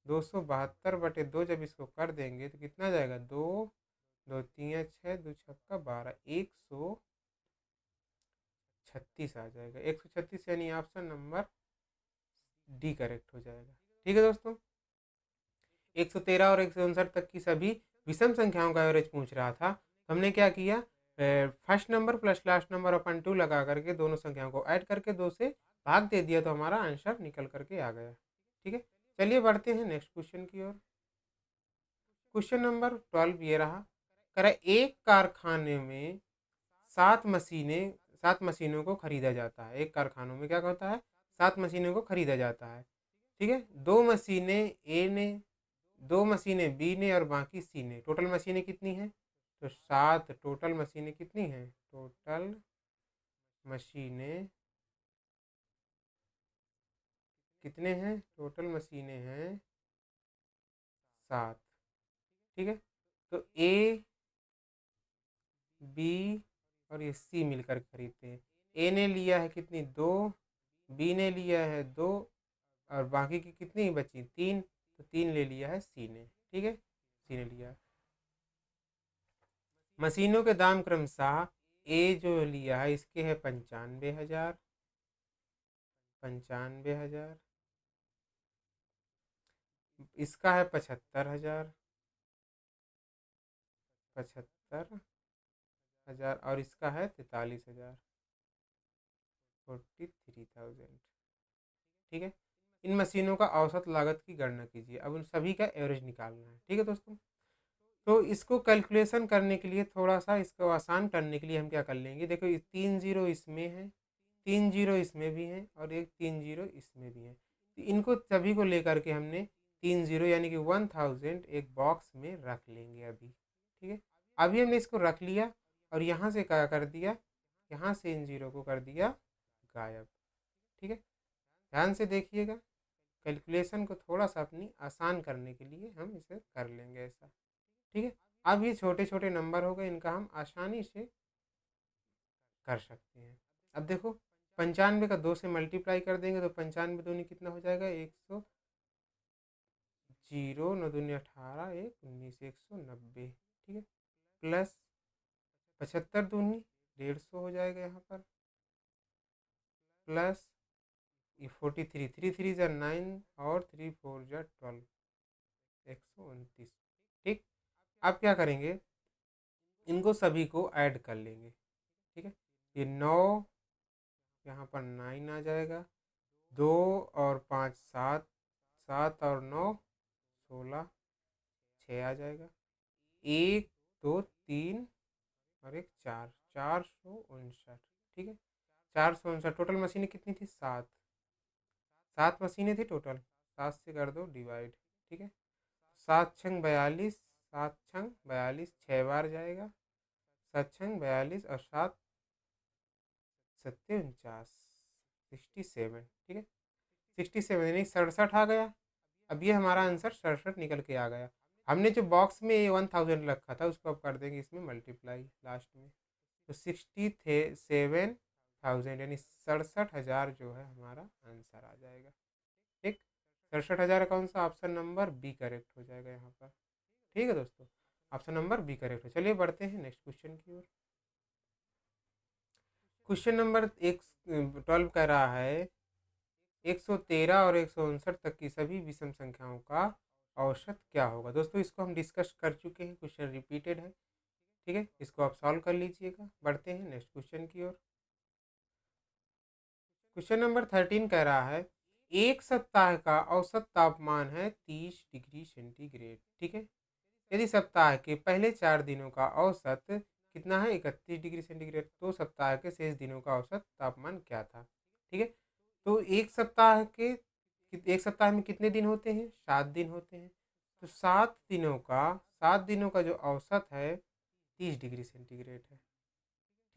272 बटे 2 जब इसको कर देंगे तो कितना जाएगा 2 2 3 6 2 छक्का 12, 136 आ जाएगा। 136 यानी ऑप्शन नंबर डी करेक्ट हो जाएगा। ठीक है दोस्तों, 113 और 159 तक की सभी विषम संख्याओं का एवरेज पूछ रहा था। हमने क्या किया, first number plus last number अपन 2 लगा करके दोनों संख्याओं को ऐड करके 2 से भाग दे दिया तो हमारा आंसर निकल करके आ गया। ठीक है, चलिए बढ़ते हैं नेक्स्ट क्वेश्चन की ओर। क्वेश्चन नंबर 12 ये रहा, कह एक कारखाने में 7 मशीनों को खरीदा जाता है। एक कारखानों में क्या होता है 7 मशीनों को खरीदा जाता है। ठीक है, 2 मशीनें ए ने, 2 मशीनें बी ने और बाकी सी ने, टोटल मशीनें कितनी हैं तो 7। टोटल मशीनें कितनी हैं, टोटल मशीनें कितने हैं, टोटल मशीनें हैं 7। ठीक है, तो ए बी और ये सी मिलकर खरीदते हैं। ए ने लिया है कितनी 2, बी ने लिया है 2 और बाकी की कितनी बची 3, तो 3 ले लिया है सी ने। ठीक है, सी ने लिया। मशीनों के दाम क्रमशः ए जो लिया है इसके है 95,000, 95,000, इसका है 75,000, 75,000 और इसका है 43,000, 43,000। ठीक है, इन मशीनों का औसत लागत की गणना कीजिए। अब उन सभी का एवरेज निकालना है। ठीक है दोस्तों, तो इसको कैलकुलेशन करने के लिए थोड़ा सा इसको आसान करने के लिए हम क्या कर लेंगे, देखो ये 3 जीरो इसमें है, 3 जीरो इसमें भी है और एक 3 जीरो इसमें भी है, तो इनको सभी को लेकर के हमने 3 जीरो यानी कि 1000 एक बॉक्स में रख लेंगे अभी। ठीक है, अभी हमने इसको रख लिया और यहाँ से क्या कर दिया, यहाँ से इन जीरो को कर दिया गायब। ठीक है, ध्यान से देखिएगा, कैलकुलेशन को थोड़ा सा अपनी आसान करने के लिए हम इसे कर लेंगे ऐसा। ठीक है, अब ये छोटे छोटे नंबर हो गए, इनका हम आसानी से कर सकते हैं। अब देखो 95 का 2 से मल्टीप्लाई कर देंगे तो 95 दूनी कितना हो जाएगा, 100, जीरो नौ दूनी 18, एक 19, 190। ठीक है, प्लस 75 दूनी 150 हो जाएगा यहाँ पर, प्लस ये 43, 3 3 जा 9 और 3 4 जा 12, 129। ठीक, अब क्या करेंगे, इनको सभी को ऐड कर लेंगे। ठीक है, ये 9, यहाँ पर 9 आ जाएगा, 2 और 5 7, 7 और 9 16, 6 आ जाएगा, 1 2 3 और एक 4, 459। ठीक है, 459, टोटल मशीनें कितनी थी, 7, 7 मशीनें थी टोटल, 7 से कर दो डिवाइड। ठीक है, 7 छंग 42, 7 छंग 42 6 बार जाएगा, 7 छंग 42 और 7 सत्ते 49, 67। ठीक है, 67 यानी 67 आ गया। अब ये हमारा आंसर 67 निकल के आ गया। हमने जो बॉक्स में ये 1000 रखा था उसको अब कर देंगे इसमें मल्टीप्लाई लास्ट में, तो 67,000 यानी 67,000 जो है हमारा आंसर आ जाएगा। ठीक, 67,000 कौन सा, ऑप्शन नंबर बी करेक्ट हो जाएगा यहाँ पर। ठीक है दोस्तों, ऑप्शन नंबर बी करेक्ट हो। चलिए बढ़ते हैं नेक्स्ट क्वेश्चन की ओर। क्वेश्चन नंबर 12 कह रहा है 113 और 159 तक की सभी विषम संख्याओं का औसत क्या होगा। दोस्तों इसको हम डिस्कस कर चुके हैं, क्वेश्चन रिपीटेड है। ठीक है, इसको आप सॉल्व कर लीजिएगा। बढ़ते हैं नेक्स्ट क्वेश्चन की ओर। क्वेश्चन नंबर 13 कह रहा है एक सप्ताह का औसत तापमान है 30 डिग्री सेंटीग्रेड। ठीक है, यदि सप्ताह के पहले 4 दिनों का औसत कितना है, 31 डिग्री सेंटीग्रेड, तो सप्ताह के शेष दिनों का औसत तापमान क्या था। ठीक है, तो एक सप्ताह में कितने दिन होते हैं, 7 दिन होते हैं, तो 7 दिनों का जो औसत है 30 डिग्री सेंटीग्रेड है।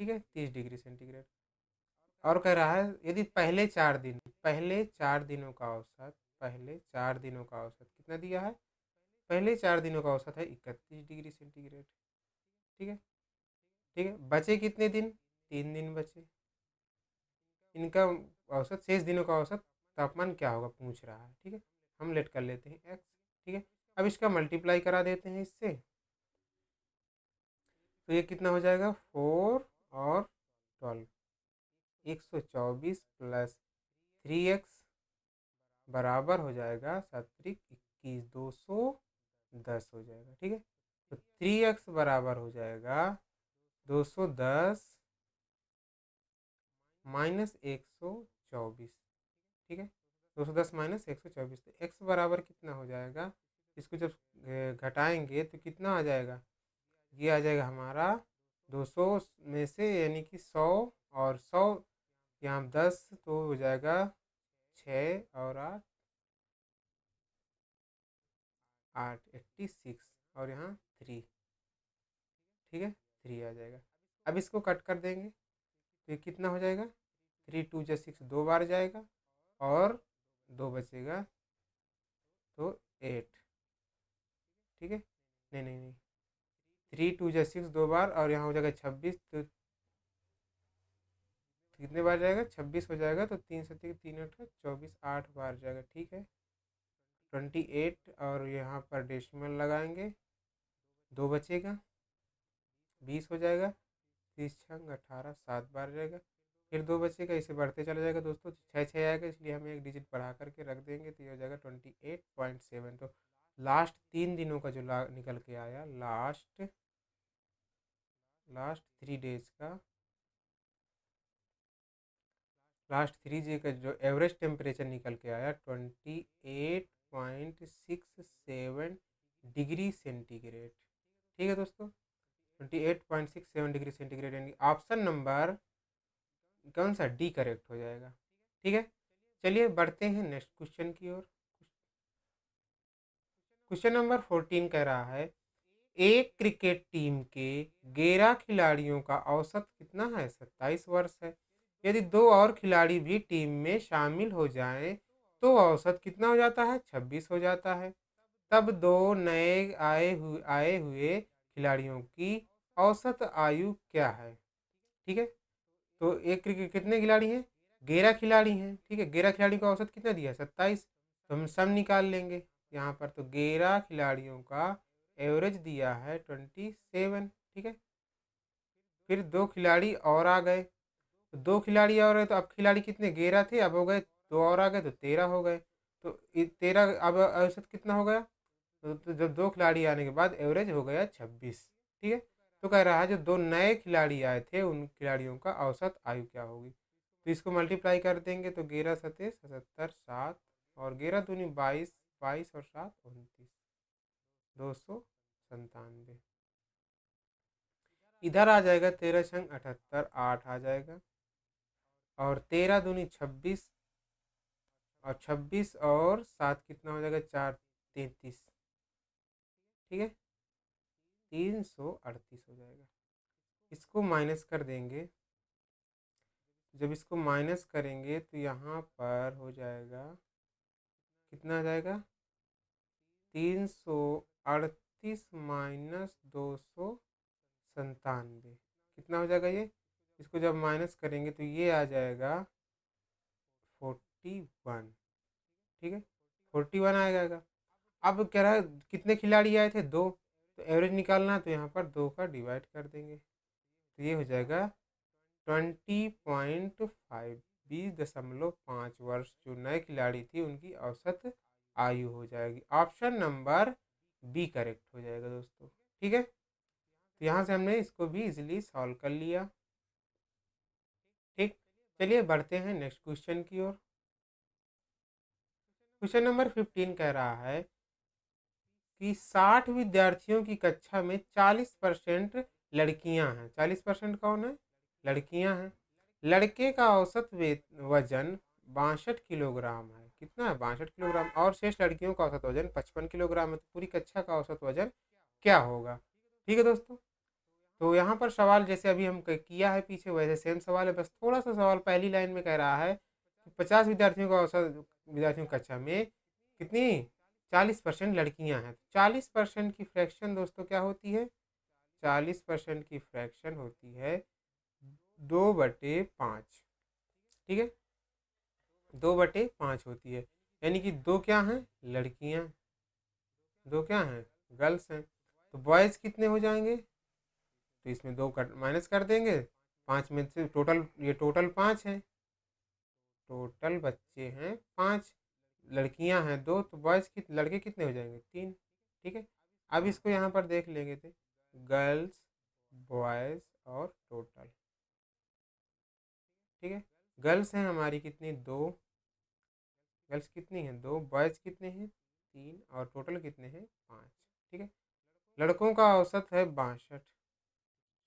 ठीक है, 30 डिग्री सेंटीग्रेड। और कह रहा है यदि पहले चार दिनों का औसत, पहले 4 दिनों का औसत कितना दिया है, पहले 4 दिनों का औसत है 31 डिग्री सेंटीग्रेड। ठीक है, ठीक है, बचे कितने दिन, 3 दिन बचे, इनका औसत शेष दिनों का औसत तापमान क्या होगा पूछ रहा है। ठीक है, हम लेट कर लेते हैं एक्स। ठीक है, अब इसका मल्टीप्लाई करा देते हैं इससे, तो ये कितना हो जाएगा, 4 और 12, 124 प्लस 3x बराबर हो जाएगा 7×21, 210 हो जाएगा। ठीक है, तो 3x बराबर हो जाएगा 210 माइनस 124। ठीक है, 210 माइनस 124, तो x बराबर कितना हो जाएगा, इसको जब घटाएंगे तो कितना आ जाएगा, ये आ जाएगा हमारा 200 में से यानी कि 100 और 100 यहाँ 10 तो हो जाएगा 6 और 8, 86 और यहाँ 3। ठीक है, 3 आ जाएगा। अब इसको कट कर देंगे तो ये कितना हो जाएगा, 3 2 जा 6 दो बार जाएगा और 2 बचेगा तो 8। ठीक है, नहीं नहीं नहीं, 3 2 जा 6 दो बार और यहाँ हो जाएगा 26, तो कितने बार जाएगा, 26 हो जाएगा, तो 3 7 3 8 24, 8 बार जाएगा। ठीक है, 28 और यहाँ पर डेसिमल लगाएंगे, 2 बचेगा, 20 हो जाएगा, 30 छंग 18, 7 बार जाएगा, फिर 2 बचेगा, इसे बढ़ते चला जाएगा दोस्तों, 6 6 आएगा, इसलिए हम एक डिजिट बढ़ा करके रख देंगे, तो ये हो जाएगा 28.7। तो लास्ट 3 दिनों का जो निकल के आया, लास्ट 3 डेज का, लास्ट 3 डे का जो एवरेज टेम्परेचर निकल के आया 28.67 डिग्री सेंटीग्रेड। ठीक है दोस्तों, 28.67 डिग्री सेंटीग्रेड, यानी ऑप्शन नंबर कौन सा डी करेक्ट हो जाएगा। ठीक है, चलिए बढ़ते हैं नेक्स्ट क्वेश्चन की ओर। क्वेश्चन नंबर 14 कह रहा है, एक क्रिकेट टीम के 11 खिलाड़ियों का औसत कितना है? 27 वर्ष है। यदि दो और खिलाड़ी भी टीम में शामिल हो जाएं तो औसत कितना हो जाता है? 26 हो जाता है। तब दो नए आए हुए खिलाड़ियों की औसत आयु क्या है? ठीक है, तो एक क्रिकेट कितने खिलाड़ी हैं? 11 खिलाड़ी हैं। ठीक है, 11 खिलाड़ी का औसत कितना दिया? 27। तो हम सम निकाल लेंगे यहाँ पर। तो 11 खिलाड़ियों का एवरेज दिया है 27। ठीक है, फिर दो खिलाड़ी और आ गए, तो दो खिलाड़ी और है, तो अब खिलाड़ी कितने? 11 थे, अब हो गए दो और आ गए तो 13 हो गए। तो 13, अब औसत कितना हो गया? तो जब दो खिलाड़ी आने के बाद एवरेज हो गया 26। ठीक है, तो कह रहा है जो दो नए खिलाड़ी आए थे उन खिलाड़ियों का औसत आयु क्या होगी? तो इसको मल्टीप्लाई कर देंगे तो 11 सत्ते 77, 7 और 11 दूनी 22, 22 और 7 29, 297। इधर आ जाएगा 13 छंग 78, 8 आ जाएगा, और 13 दूनी 26, और 26 और 7 कितना हो जाएगा? 4 33। ठीक है, 338 हो जाएगा। इसको माइनस कर देंगे, जब इसको माइनस करेंगे तो यहाँ पर हो जाएगा, कितना आ जाएगा? 338 माइनस 297, कितना हो जाएगा ये? इसको जब माइनस करेंगे तो ये आ जाएगा 41। ठीक है, 41 आ जाएगा। अब कह रहा है कितने खिलाड़ी आए थे? दो। तो एवरेज निकालना है तो यहाँ पर दो का डिवाइड कर देंगे, तो ये हो जाएगा 20.5, 20.5 वर्ष जो नए खिलाड़ी थी उनकी औसत आयु हो जाएगी। ऑप्शन नंबर बी करेक्ट हो जाएगा दोस्तों। ठीक है, तो यहाँ से हमने इसको भी इजीली सॉल्व कर लिया। ठीक, चलिए बढ़ते हैं नेक्स्ट क्वेश्चन की ओर। क्वेश्चन नंबर 15 कह रहा है कि 60 विद्यार्थियों की कक्षा में 40% लड़कियां हैं। 40% कौन है? लड़कियां हैं। लड़के का औसत वजन 62 किलोग्राम है। कितना है? 62 किलोग्राम। और शेष लड़कियों का औसत वजन 55 किलोग्राम है। तो पूरी कक्षा का औसत वजन क्या होगा? ठीक है दोस्तों, तो यहाँ पर सवाल जैसे अभी हम किया है पीछे वैसे सेम सवाल है, बस थोड़ा सा सवाल पहली लाइन में कह रहा है कि 50 विद्यार्थियों का औसत, विद्यार्थियों की कक्षा में कितनी? 40% लड़कियां हैं। 40% की फ्रैक्शन दोस्तों क्या होती है? 40% की फ्रैक्शन होती है 2/5। ठीक है, 2/5 होती है, यानी कि दो क्या हैं? लड़कियां। दो क्या हैं? गर्ल्स हैं। तो बॉयज़ कितने हो जाएंगे? तो इसमें दो कट माइनस कर देंगे, 5 में से टोटल, ये टोटल 5 है, टोटल बच्चे हैं 5, लड़कियां हैं दो, तो बॉयज़ की लड़के कितने हो जाएंगे? 3। ठीक है, अब इसको यहाँ पर देख लेंगे थे, गर्ल्स, बॉयज़ और टोटल। ठीक है, गर्ल्स हैं हमारी कितनी? 2। गर्ल्स कितनी हैं? 2। बॉयज़ कितने हैं? 3। और टोटल कितने हैं? 5। ठीक है, लड़कों का औसत है 62,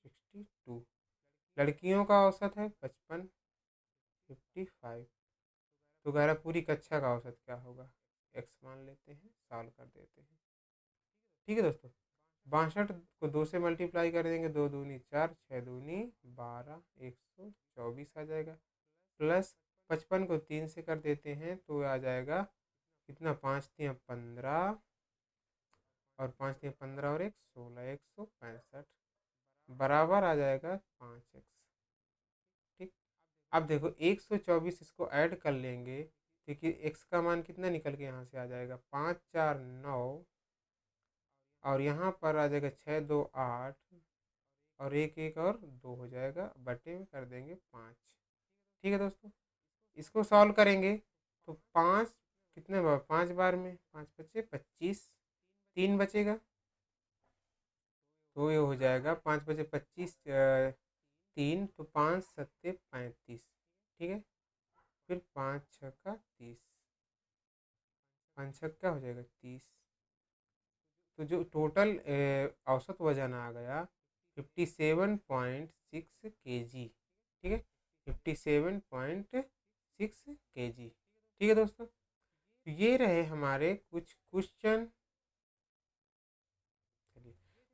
62। लड़कियों का औसत है 55, 55। तो कह रहा पूरी कक्षा का औसत क्या होगा? एक्स मान लेते हैं, सॉल्व कर देते हैं। ठीक है दोस्तों, 62 को 2 से मल्टीप्लाई कर देंगे, 2 दूनी 4, 6 दूनी 12, 124 आ जाएगा। प्लस 55 को 3 से कर देते हैं तो आ जाएगा कितना? 5 3 15, और 5 3 15 और 1 16, 165 बराबर आ जाएगा 5x। ठीक, अब देखो 124 इसको ऐड कर लेंगे, क्योंकि x का मान कितना निकल के यहाँ से आ जाएगा? 5 4 9, और यहाँ पर आ जाएगा 6 2 8, और 1 1 और 2 हो जाएगा, बटे में कर देंगे 5। ठीक है दोस्तों, इसको सॉल्व करेंगे तो 5 कितने बार? 5 बार में 5 बचे 25, 3 बचेगा, तो ये हो जाएगा 5 बचे 25, 3, तो 5 सत्ते 35। ठीक है, फिर 5 छक्का 30, 5 छक्का हो जाएगा 30, तो जो टोटल औसत वजन आ गया 57.6 kg। ठीक है, 57.6 kg। ठीक है दोस्तों, तो ये रहे हमारे कुछ क्वेश्चन।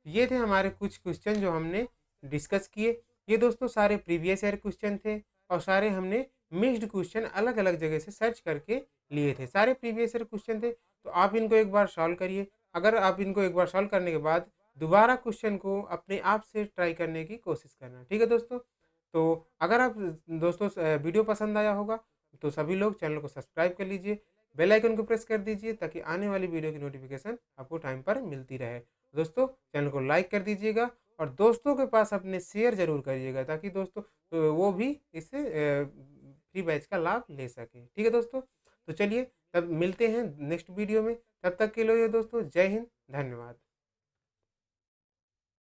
ये थे हमारे कुछ क्वेश्चन जो हमने डिस्कस किए। ये दोस्तों सारे प्रीवियस ईयर क्वेश्चन थे और सारे हमने मिक्स्ड क्वेश्चन अलग अलग जगह से सर्च करके लिए थे। सारे प्रीवियस ईयर क्वेश्चन थे, तो आप इनको एक बार सॉल्व करिए। अगर आप इनको एक बार सॉल्व करने के बाद दोबारा क्वेश्चन को अपने आप से ट्राई करने की कोशिश करना। ठीक है दोस्तों, तो अगर आप दोस्तों वीडियो पसंद आया होगा तो सभी लोग चैनल को सब्सक्राइब कर लीजिए, बेल आइकन को प्रेस कर दीजिए ताकि आने वाली वीडियो की नोटिफिकेशन आपको टाइम पर मिलती रहे। दोस्तों चैनल को लाइक कर दीजिएगा और दोस्तों के पास अपने शेयर जरूर करिएगा ताकि दोस्तों वो भी इससे फ्री बैच का लाभ ले सके। ठीक है दोस्तों, तो चलिए तब मिलते हैं नेक्स्ट वीडियो में। तब तक के लिए दोस्तों जय हिंद, धन्यवाद।